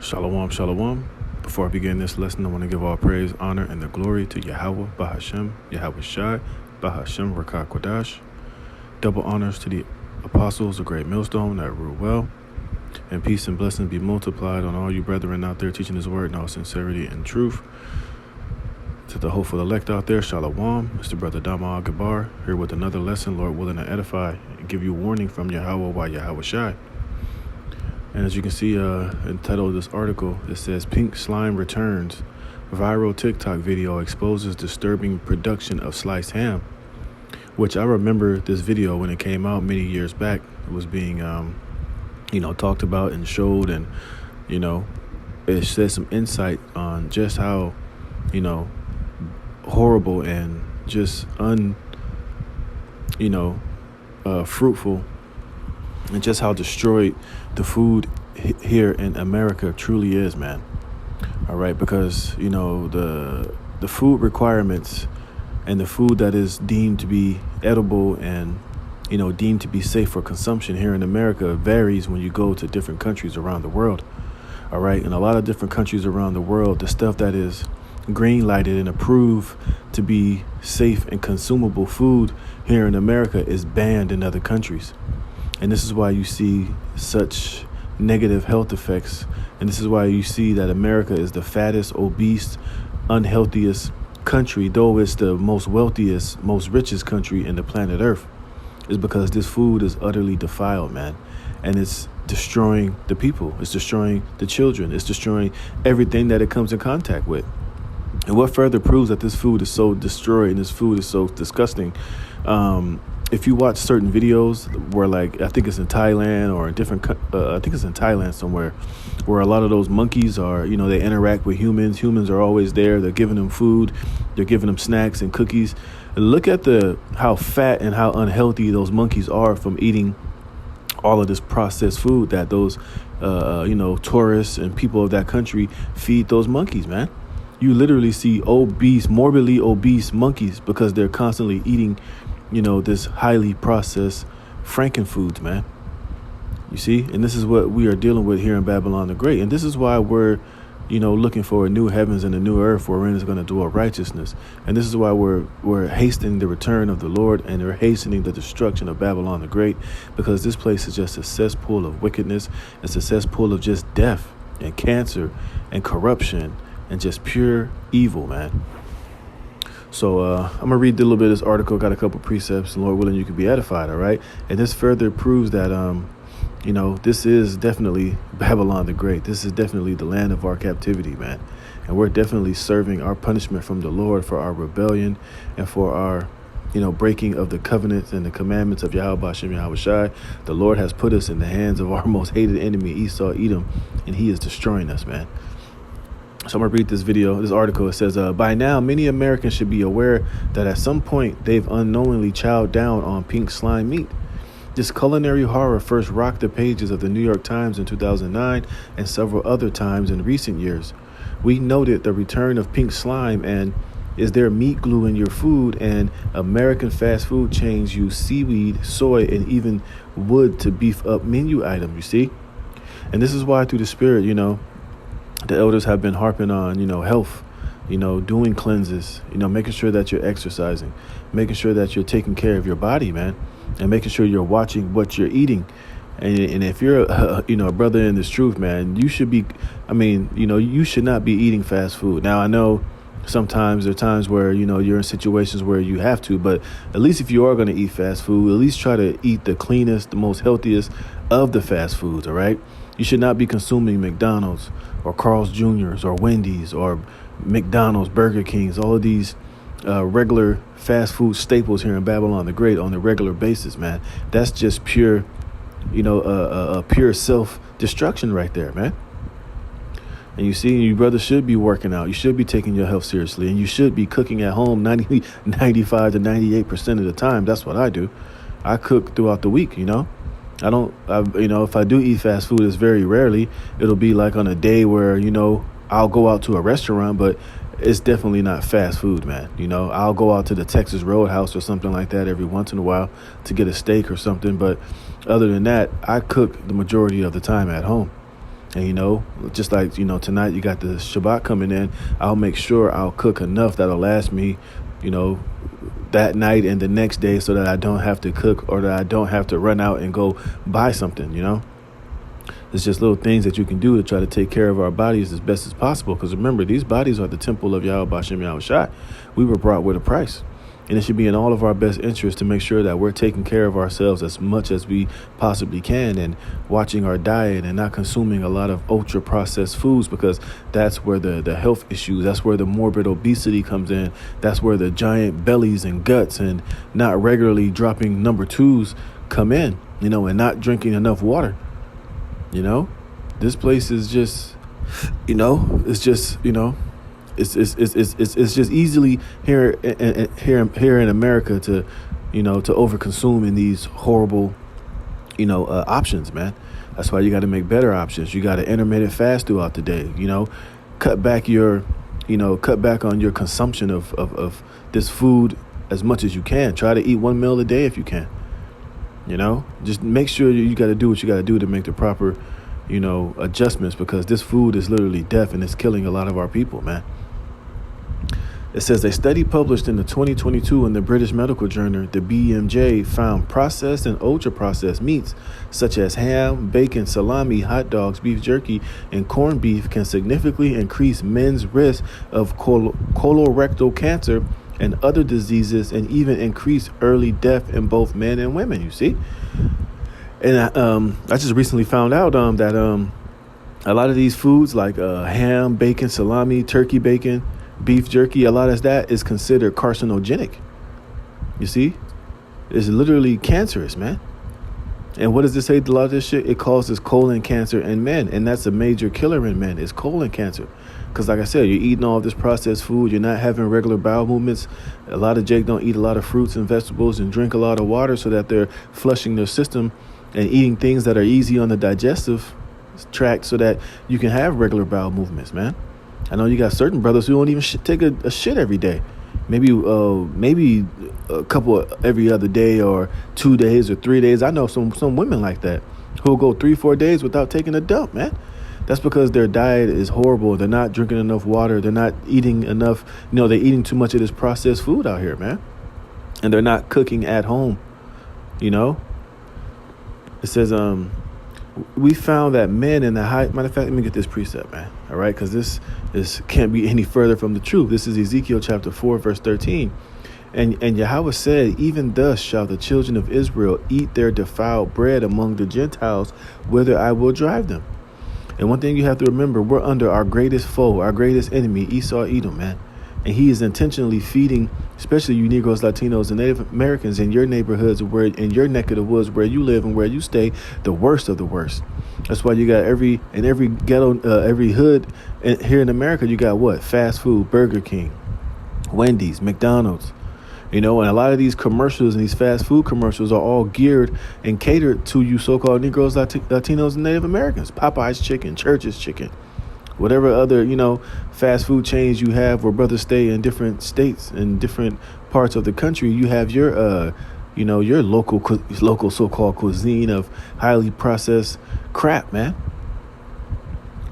Shalom, shalom. Before I begin this lesson, I want to give all praise, honor, and the glory to Yahweh, Bahashem, Yahweh Shai, Bahashem, Rakah Kodash. Double honors to the apostles, the great millstone that rule well. And peace and blessings be multiplied on all you brethren out there teaching his word in all sincerity and truth. To the hopeful elect out there, shalom. Mr. Brother Dama Gabar, here with another lesson, Lord willing to edify and give you warning from Yahweh by Yahweh Shai. And as you can see in the title of this article, it says Pink Slime Returns. Viral TikTok video exposes disturbing production of sliced ham. Which I remember this video when it came out many years back. It was being, talked about and showed. And, it said some insight on just how, horrible and just fruitful and just how destroyed the food here in America truly is, man. All right, because the food requirements and the food that is deemed to be edible and deemed to be safe for consumption here in America varies when you go to different countries around the world. All right, in a lot of different countries around the world, the stuff that is green lighted and approved to be safe and consumable food here in America is banned in other countries. And this is why you see such negative health effects. And this is why you see that America is the fattest, obese, unhealthiest country, though it's the most wealthiest, most richest country in the planet Earth, is because this food is utterly defiled, man. And it's destroying the people. It's destroying the children. It's destroying everything that it comes in contact with. And what further proves that this food is so destroyed and this food is so disgusting, if you watch certain videos where, like, I think it's in Thailand or I think it's in Thailand somewhere, where a lot of those monkeys are, they interact with humans. Humans are always there. They're giving them food. They're giving them snacks and cookies. And look at how fat and how unhealthy those monkeys are from eating all of this processed food that those, tourists and people of that country feed those monkeys, man. You literally see morbidly obese monkeys because they're constantly eating this highly processed frankenfoods, man. You see? And this is what we are dealing with here in Babylon the Great. And this is why we're, looking for a new heavens and a new earth wherein is going to dwell righteousness. And this is why we're hastening the return of the Lord, and we're hastening the destruction of Babylon the Great, because this place is just a cesspool of wickedness. It's a cesspool of just death and cancer and corruption and just pure evil, man. So I'm going to read a little bit of this article. Got a couple precepts, and Lord willing, you can be edified, all right? And this further proves that, this is definitely Babylon the Great. This is definitely the land of our captivity, man. And we're definitely serving our punishment from the Lord for our rebellion and for our, breaking of the covenants and the commandments of Yahweh Hashem Yahweh Shai. The Lord has put us in the hands of our most hated enemy, Esau, Edom, and he is destroying us, man. So I'm going to read this article. It says, by now, many Americans should be aware that at some point they've unknowingly chowed down on pink slime meat. This culinary horror first rocked the pages of the New York Times in 2009 and several other times in recent years. We noted the return of pink slime and is there meat glue in your food, and American fast food chains use seaweed, soy, and even wood to beef up menu items, you see? And this is why through the Spirit, the elders have been harping on, health, doing cleanses, making sure that you're exercising, making sure that you're taking care of your body, man, and making sure you're watching what you're eating. And if you're, a brother in this truth, man, you should be, you should not be eating fast food. Now, I know sometimes there are times where, you're in situations where you have to, but at least if you are going to eat fast food, at least try to eat the cleanest, the most healthiest of the fast foods, all right? You should not be consuming McDonald's or Carl's Jr.'s or Wendy's or McDonald's, Burger King's, all of these regular fast food staples here in Babylon the Great on a regular basis, man. That's just pure, pure self-destruction right there, man. And you see, you brothers should be working out. You should be taking your health seriously, and you should be cooking at home 95 to 98% of the time. That's what I do. I cook throughout the week, if I do eat fast food, it's very rarely. It'll be like on a day where, I'll go out to a restaurant, but it's definitely not fast food, man. I'll go out to the Texas Roadhouse or something like that every once in a while to get a steak or something. But other than that, I cook the majority of the time at home. And, just like, tonight you got the Shabbat coming in, I'll make sure I'll cook enough that'll last me, you know, that night and the next day, so that I don't have to cook, or that I don't have to run out and go buy something, It's just little things that you can do to try to take care of our bodies as best as possible. Because remember, these bodies are the temple of Yahweh Bashem Yahushai. We were brought with a price. And it should be in all of our best interest to make sure that we're taking care of ourselves as much as we possibly can, and watching our diet and not consuming a lot of ultra processed foods, because that's where the health issues, that's where the morbid obesity comes in. That's where the giant bellies and guts and not regularly dropping number twos come in, and not drinking enough water. This place is just, it's just, it's just easily here in America to, to overconsume in these horrible, options, man. That's why you got to make better options. You got to intermittent fast throughout the day. Cut back on your consumption of this food as much as you can. Try to eat one meal a day if you can. Just make sure you got to do what you got to do to make the proper, adjustments, because this food is literally death, and it's killing a lot of our people, man. It says a study published in the 2022 in the British Medical Journal, the BMJ, found processed and ultra-processed meats such as ham, bacon, salami, hot dogs, beef jerky, and corned beef can significantly increase men's risk of colorectal cancer and other diseases, and even increase early death in both men and women, you see? And I just recently found out that a lot of these foods like ham, bacon, salami, turkey bacon, beef jerky, a lot of that is considered carcinogenic. You see? It's literally cancerous, man. And what does it say? A lot of this shit, it causes colon cancer in men. And that's a major killer in men, is colon cancer. Because like I said, you're eating all this processed food. You're not having regular bowel movements. A lot of Jake don't eat a lot of fruits and vegetables and drink a lot of water, so that they're flushing their system and eating things that are easy on the digestive tract, so that you can have regular bowel movements, man. I know you got certain brothers who don't even take a shit every day. Maybe a couple every other day, or 2 days or 3 days. I know some women like that who'll go 3-4 days without taking a dump, man. That's because their diet is horrible. They're not drinking enough water. They're not eating enough. They're eating too much of this processed food out here, man. And they're not cooking at home. It says, we found that men in the high, matter of fact, let me get this precept, man. All right. Because this can't be any further from the truth. This is Ezekiel chapter 4, verse 13. And Yahweh said, even thus shall the children of Israel eat their defiled bread among the Gentiles, whither I will drive them. And one thing you have to remember, we're under our greatest foe, our greatest enemy, Esau Edom, man. And he is intentionally feeding, especially you Negroes, Latinos, and Native Americans in your neighborhoods, in your neck of the woods, where you live and where you stay, the worst of the worst. That's why you got every ghetto, every hood here in America, you got what? Fast food, Burger King, Wendy's, McDonald's. And a lot of these commercials and these fast food commercials are all geared and catered to you so-called Negroes, Latinos, and Native Americans. Popeye's chicken, Church's chicken, whatever other, fast food chains you have where brothers stay in different states and different parts of the country. You have your, your local so-called cuisine of highly processed crap, man.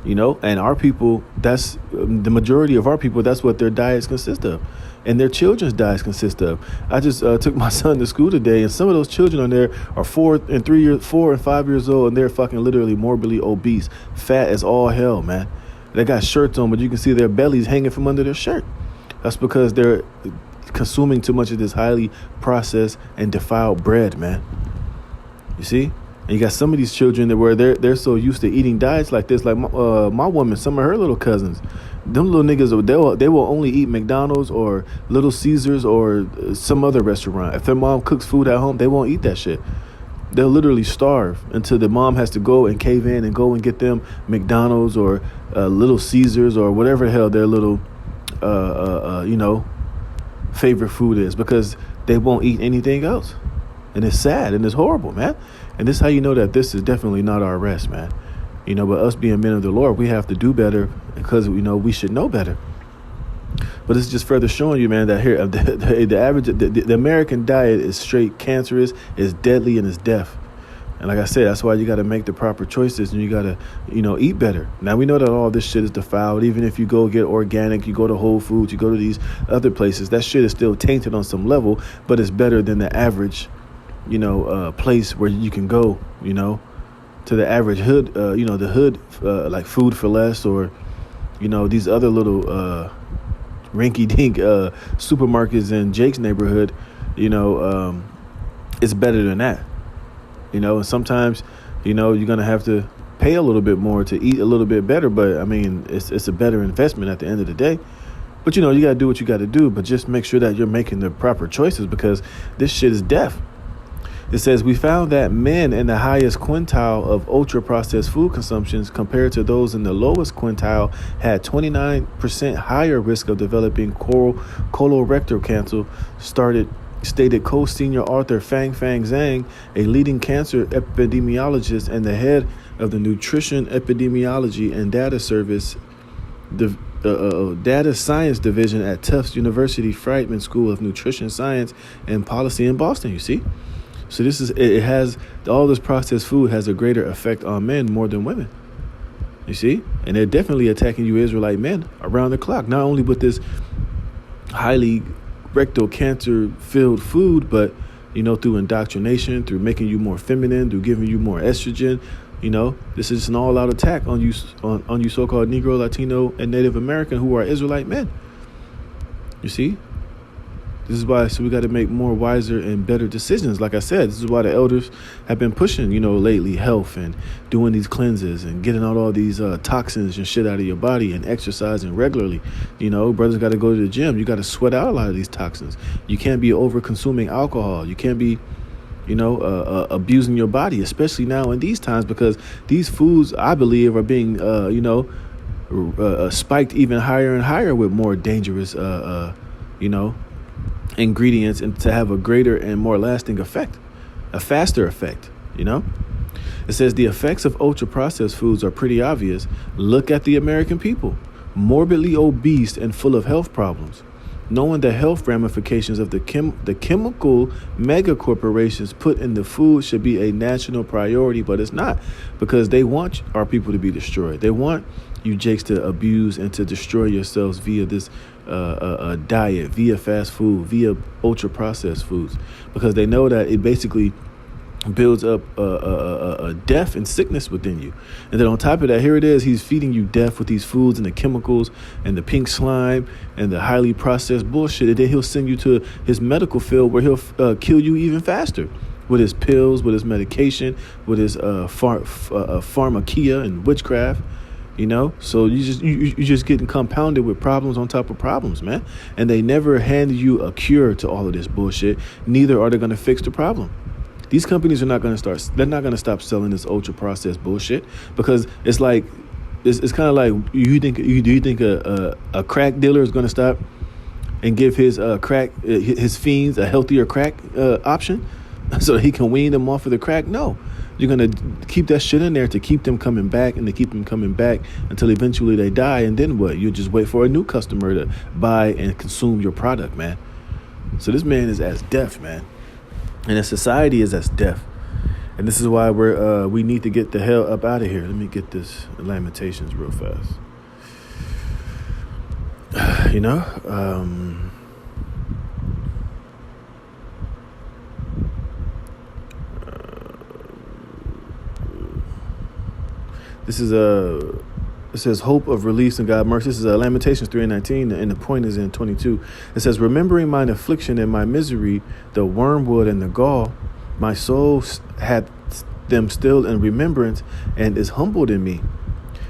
And our people, that's the majority of our people, that's what their diets consist of. And their children's diets consist of. I just took my son to school today, and some of those children on there are 4 and 5 years old, and they're fucking literally morbidly obese, fat as all hell, man. They got shirts on, but you can see their bellies hanging from under their shirt. That's because they're consuming too much of this highly processed and defiled bread, man. You see? And you got some of these children that where they're so used to eating diets like this, like my woman, some of her little cousins. Them little niggas, they will only eat McDonald's or Little Caesars or some other restaurant. If their mom cooks food at home, they won't eat that shit. They'll literally starve until the mom has to go and cave in and go and get them McDonald's or Little Caesars or whatever the hell their little, favorite food is, because they won't eat anything else. And it's sad and it's horrible, man. And this is how you know that this is definitely not our rest, man. But us being men of the Lord, we have to do better, because we should know better. But it's just further showing you, man, that here the average, the American diet is straight cancerous, is deadly, and is death. And like I said, that's why you got to make the proper choices, and you got to, eat better. Now, we know that all this shit is defiled. Even if you go get organic, you go to Whole Foods, you go to these other places, that shit is still tainted on some level, but it's better than the average, place where you can go, to the average hood, the hood, like Food for Less, or, these other little rinky-dink supermarkets in Jake's neighborhood. It's better than that. And sometimes, you're going to have to pay a little bit more to eat a little bit better. But, I mean, it's a better investment at the end of the day. But, you got to do what you got to do. But just make sure that you're making the proper choices, because this shit is death. It says, we found that men in the highest quintile of ultra-processed food consumptions compared to those in the lowest quintile had 29% higher risk of developing colorectal cancer, stated co-senior author Fang Zhang, a leading cancer epidemiologist and the head of the Nutrition Epidemiology and Data Service Data Science Division at Tufts University Friedman School of Nutrition Science and Policy in Boston. You see? So it has, all this processed food has a greater effect on men more than women. You see? And they're definitely attacking you Israelite men around the clock, not only with this highly rectal cancer filled food, but through indoctrination, through making you more feminine, through giving you more estrogen. This is an all-out attack on you so-called Negro, Latino, and Native American who are Israelite men. You see? This is why, so we got to make more wiser and better decisions. Like I said, this is why the elders have been pushing, lately, health and doing these cleanses and getting out all these toxins and shit out of your body and exercising regularly. Brothers got to go to the gym. You got to sweat out a lot of these toxins. You can't be over consuming alcohol. You can't be, abusing your body, especially now in these times, because these foods, I believe, are being, spiked even higher and higher with more dangerous, ingredients, and to have a greater and more lasting effect, a faster effect. It says the effects of ultra processed foods are pretty obvious. Look at the American people, morbidly obese and full of health problems. Knowing the health ramifications of the chemical mega corporations put in the food should be a national priority, but it's not, because they want our people to be destroyed. They want you jakes to abuse and to destroy yourselves via this diet, via fast food, via ultra processed foods, because they know that it basically builds up death and sickness within you. And then on top of that, here it is, he's feeding you death with these foods and the chemicals and the pink slime and the highly processed bullshit. And then he'll send you to his medical field where he'll kill you even faster with his pills, with his medication, with his pharmakia and witchcraft. So you just getting compounded with problems on top of problems, man. And they never hand you a cure to all of this bullshit. Neither are they going to fix the problem. These companies are not going to they're not going to stop selling this ultra processed bullshit, because it's like, it's kind of like, do you think a crack dealer is going to stop and give his his fiends a healthier crack option so that he can wean them off of the crack? No. You're going to keep that shit in there to keep them coming back and to keep them coming back until eventually they die. And then what? You just wait for a new customer to buy and consume your product, man. So this man is as deaf, man. And the society is as deaf. And this is why we need to get the hell up out of here. Let me get this Lamentations real fast. This is it says hope of release and God mercy. This is Lamentations 3:19, and the point is in 22. It says, remembering mine affliction and my misery, the wormwood and the gall, my soul had them still in remembrance and is humbled in me.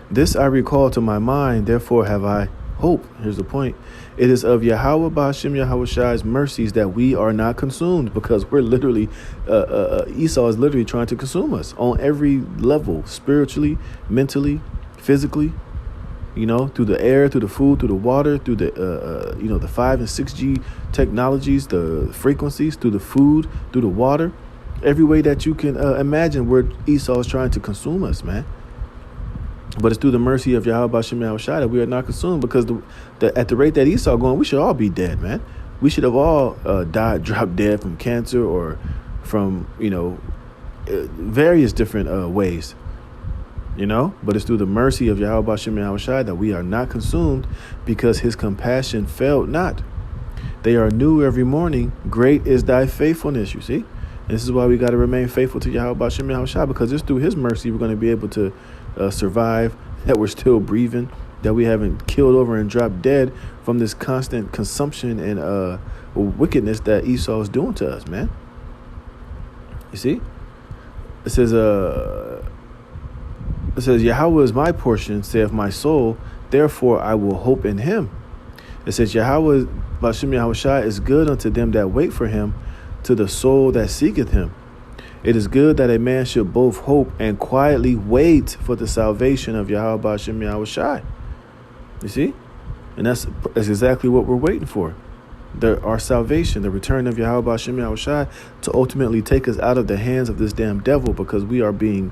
This I recall to my mind, therefore have I hope. Here's the point. It is of Yahweh Ba'ashem Yahushai's mercies that we are not consumed, because we're literally, Esau is literally trying to consume us on every level, spiritually, mentally, physically, through the air, through the food, through the water, through the, the 5 and 6G technologies, the frequencies, through the food, through the water, every way that you can imagine where Esau is trying to consume us, man. But it's through the mercy of Yahweh Ba'ashem Yahushai that we are not consumed, because at the rate that Esau going, we should all be dead, man. We should have all dropped dead from cancer or from, various different ways, but it's through the mercy of Yahweh Bashem Yahushai that we are not consumed, because his compassion failed not. They are new every morning. Great is thy faithfulness, you see. And this is why we got to remain faithful to Yahweh Bashem Yahushai, because it's through his mercy we're going to be able to survive, that we're still breathing, that we haven't killed over and dropped dead from this constant consumption and wickedness that Esau is doing to us, man. You see? It says, Yahweh is my portion, saith my soul, therefore I will hope in him. It says, Yahweh Bashem Yahushai is good unto them that wait for him, to the soul that seeketh him. It is good that a man should both hope and quietly wait for the salvation of Yahweh Bashem Yahushai. You see? And that's exactly what we're waiting for. Our salvation, the return of Yahweh Bashem Yahushai, to ultimately take us out of the hands of this damn devil, because we are being,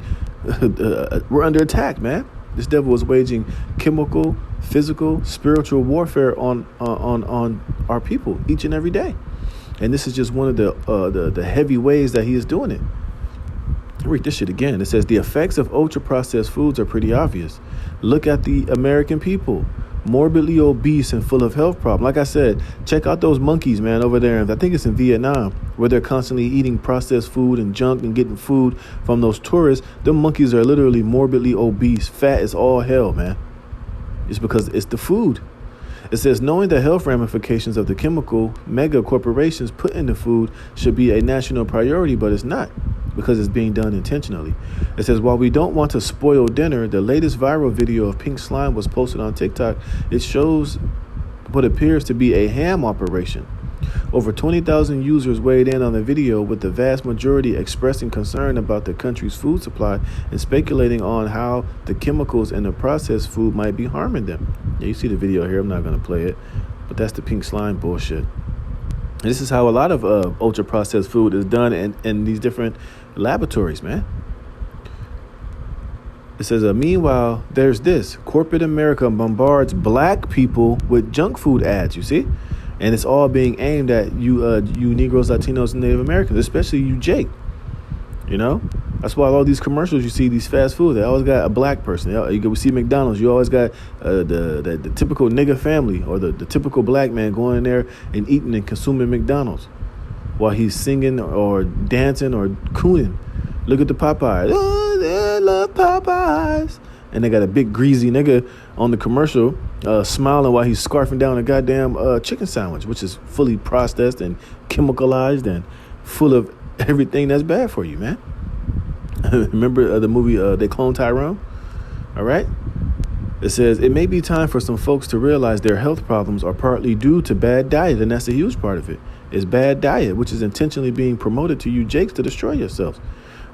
we're under attack, man. This devil is waging chemical, physical, spiritual warfare on our people each and every day. And this is just one of the heavy ways that he is doing it. Read this shit again. It says, the effects of ultra-processed foods are pretty obvious. Look at the American people. Morbidly obese and full of health problems. Like I said, check out those monkeys, man, over there. I think it's in Vietnam, where they're constantly eating processed food and junk and getting food from those tourists. Them monkeys are literally morbidly obese. Fat is all hell, man. It's because it's the food. It says, knowing the health ramifications of the chemical mega corporations put in the food should be a national priority, but it's not, because it's being done intentionally. It says, while we don't want to spoil dinner, the latest viral video of pink slime was posted on TikTok. It shows what appears to be a ham operation. Over 20,000 users weighed in on the video, with the vast majority expressing concern about the country's food supply and speculating on how the chemicals in the processed food might be harming them. Yeah, you see the video here. I'm not going to play it, but that's the pink slime bullshit. And this is how a lot of ultra-processed food is done in these different laboratories, man. It says, meanwhile, there's this. Corporate America bombards black people with junk food ads, you see? And it's all being aimed at you Negroes, Latinos, and Native Americans, especially you, Jake. That's why all these commercials you see, these fast food, they always got a black person. You go see McDonald's, you always got the typical nigga family, or the typical black man going in there and eating and consuming McDonald's while he's singing or dancing or cooning. Look at the Popeyes. Oh, they love Popeyes. And they got a big greasy nigga on the commercial smiling while he's scarfing down a goddamn chicken sandwich, which is fully processed and chemicalized and full of everything that's bad for you, man. Remember the movie They Clone Tyrone? All right. It says, it may be time for some folks to realize their health problems are partly due to bad diet, and that's a huge part of it. It's bad diet, which is intentionally being promoted to you jakes to destroy yourselves.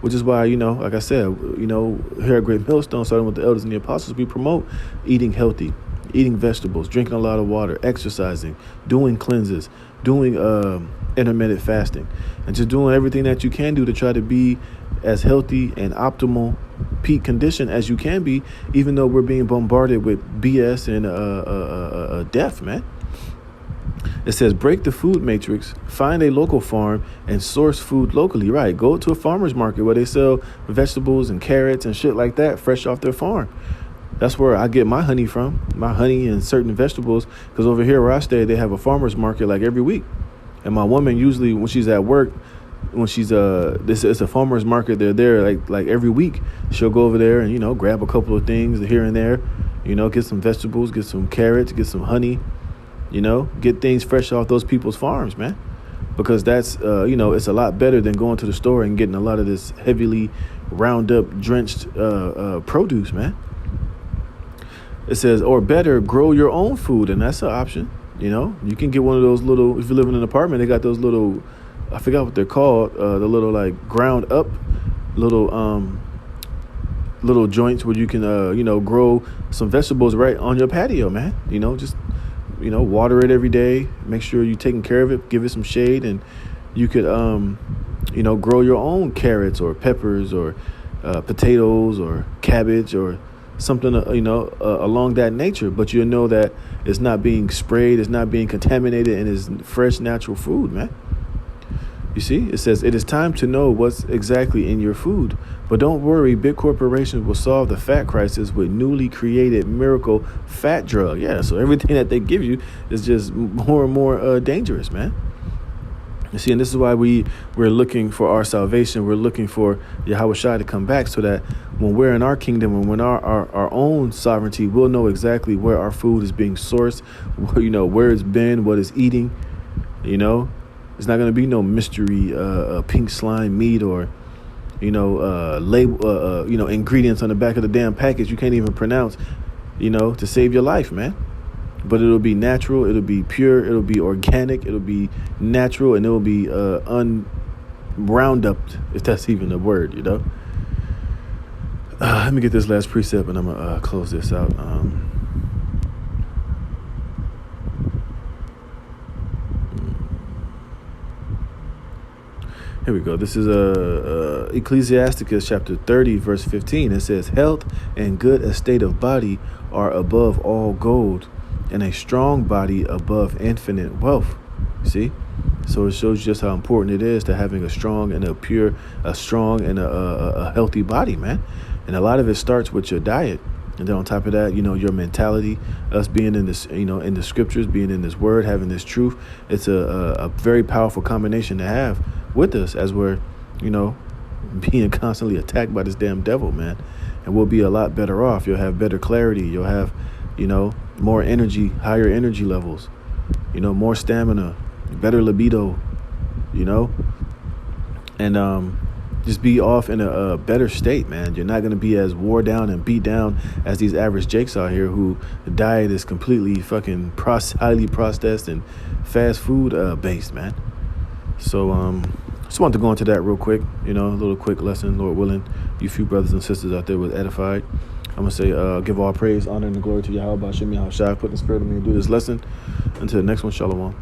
Which is why, like I said, here at Great Millstone, starting with the elders and the apostles, we promote eating healthy, eating vegetables, drinking a lot of water, exercising, doing cleanses, doing intermittent fasting, and just doing everything that you can do to try to be as healthy and optimal peak condition as you can be, even though we're being bombarded with BS and death, man. It says, break the food matrix, find a local farm, and source food locally. Right. Go to a farmer's market where they sell vegetables and carrots and shit like that fresh off their farm. That's where I get my honey from, my honey and certain vegetables, because over here where I stay, they have a farmer's market like every week. And my woman usually, when she's at work, when she's it's a farmer's market, they're there like every week. She'll go over there and grab a couple of things here and there, get some vegetables, get some carrots, get some honey. Get things fresh off those people's farms, man. Because that's, it's a lot better than going to the store and getting a lot of this heavily Roundup drenched produce, man. It says, or better, grow your own food. And that's an option. You can get one of those little, if you live in an apartment, they got those little, I forgot what they're called, the little like ground up little joints where you can, grow some vegetables right on your patio, man. Just water it every day. Make sure you're taking care of it. Give it some shade, and you could, grow your own carrots or peppers or potatoes or cabbage or something, along that nature. But you know that it's not being sprayed, it's not being contaminated, and it's fresh, natural food, man. You see, it says it is time to know what's exactly in your food. But don't worry, big corporations will solve the fat crisis with newly created miracle fat drug. Yeah, so everything that they give you is just more and more dangerous, man. You see, and this is why we're looking for our salvation. We're looking for Yahweh Shai to come back so that when we're in our kingdom and when our own sovereignty, we'll know exactly where our food is being sourced, where it's been, what it's eating, It's not going to be no mystery pink slime meat or, label, ingredients on the back of the damn package you can't even pronounce, to save your life, man. But it'll be natural, it'll be pure, it'll be organic, it'll be natural, and it'll be round up, if that's even a word, Let me get this last precept and I'm going to close this out. Here we go. This is Ecclesiasticus chapter 30, verse 15. It says, health and good estate of body are above all gold, and a strong body above infinite wealth. See? So it shows you just how important it is to having a strong and a healthy body, man. And a lot of it starts with your diet. And then on top of that, your mentality, us being in this, in the scriptures, being in this word, having this truth. It's a very powerful combination to have with us as we're, being constantly attacked by this damn devil, man. And we'll be a lot better off. You'll have better clarity. You'll have, more energy, higher energy levels, more stamina, better libido, and just be off in a better state, man. You're not going to be as wore down and beat down as these average jakes out here who the diet is completely fucking highly processed and fast food based, man. So just wanted to go into that real quick, a little quick lesson, Lord willing. You few brothers and sisters out there was edified. I'm going to say, give all praise, honor, and glory to Yahweh, Ba'ashem Yahushua, put the spirit of me and do this lesson. Until the next one, Shalom.